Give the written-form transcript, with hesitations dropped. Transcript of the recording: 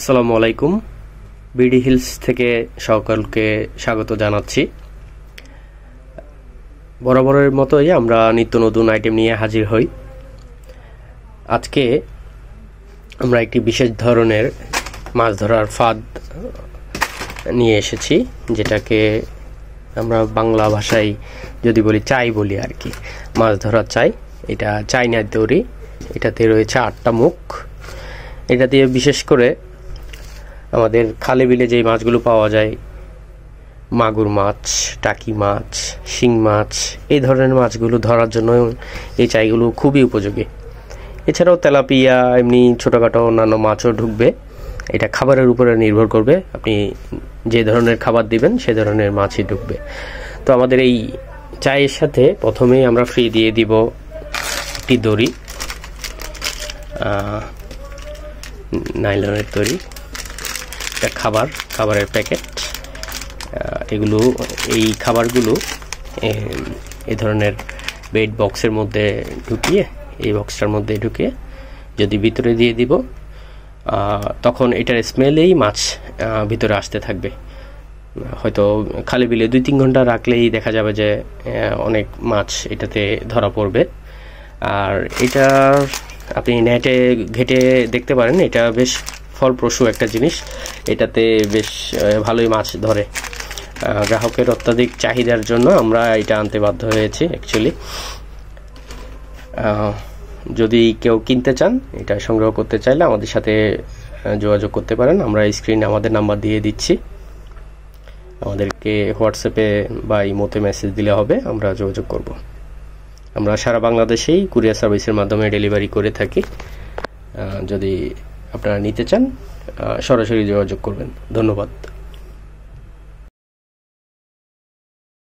আসসালামু আলাইকুম। BD hills থেকে সকলকে স্বাগত জানাচ্ছি। বরাবরের মতোই আমরা নিত্য নতুন আইটেম নিয়ে হাজির হই। আজকে আমরা একটি বিশেষ ধরনের মাছ ধরার ফাঁদ নিয়ে এসেছি, যেটাকে আমরা বাংলা ভাষায় যদি বলি চাই বলি আর কি। মাছ ধরার চাই, এটা চাইনার তৈরি। এটাতে রয়েছে 8টা মুখ। এটা দিয়ে বিশেষ করে আমাদের খালে বিলে যে মাছগুলো পাওয়া যায়, মাগুর মাছ, টাকি মাছ, শিং মাছ, এই ধরনের মাছগুলো ধরার জন্য এই চাইগুলো খুবই উপযোগী। এছাড়াও তেলাপিয়া, এমনি ছোটোখাটো অন্যান্য মাছও ঢুকবে। এটা খাবারের উপরে নির্ভর করবে, আপনি যে ধরনের খাবার দিবেন সে ধরনের মাছই ঢুকবে। তো আমাদের এই চায়ের সাথে প্রথমেই আমরা ফ্রি দিয়ে দিব একটি দড়ি, নাইলনের তৈরি, একটা খাবারের প্যাকেট। এই খাবারগুলো এই ধরনের বেড বক্সের মধ্যে ঢুকিয়ে, এই বক্সটার মধ্যে ঢুকিয়ে যদি ভিতরে দিয়ে দিব, তখন এটার স্মেলেই মাছ ভিতরে আসতে থাকবে। হয়তো খালি বিলে 2-3 ঘন্টা রাখলেই দেখা যাবে যে অনেক মাছ এটাতে ধরা পড়বে। আর এটা আপনি নেটে ঘেটে দেখতে পারেন, এটা বেশ ফলপ্রসূ একটা জিনিস। এটাতে বেশ ভালোই মাছ ধরে। গ্রাহকের অত্যাধিক চাহিদার জন্য আমরা এটা আনতে বাধ্য হয়েছি অ্যাকচুয়ালি। যদি কেউ কিনতে চান, এটা সংগ্রহ করতে চাইলে আমাদের সাথে যোগাযোগ করতে পারেন। আমরা স্ক্রিনে আমাদের নাম্বার দিয়ে দিচ্ছি, আমাদেরকে হোয়াটসঅ্যাপে বা ইমোতে মেসেজ দিলে হবে, আমরা যোগাযোগ করব। আমরা সারা বাংলাদেশেই কুরিয়ার সার্ভিসের মাধ্যমে ডেলিভারি করে থাকি। যদি আপনারা নিতে চান সরাসরি যোগাযোগ করবেন। ধন্যবাদ।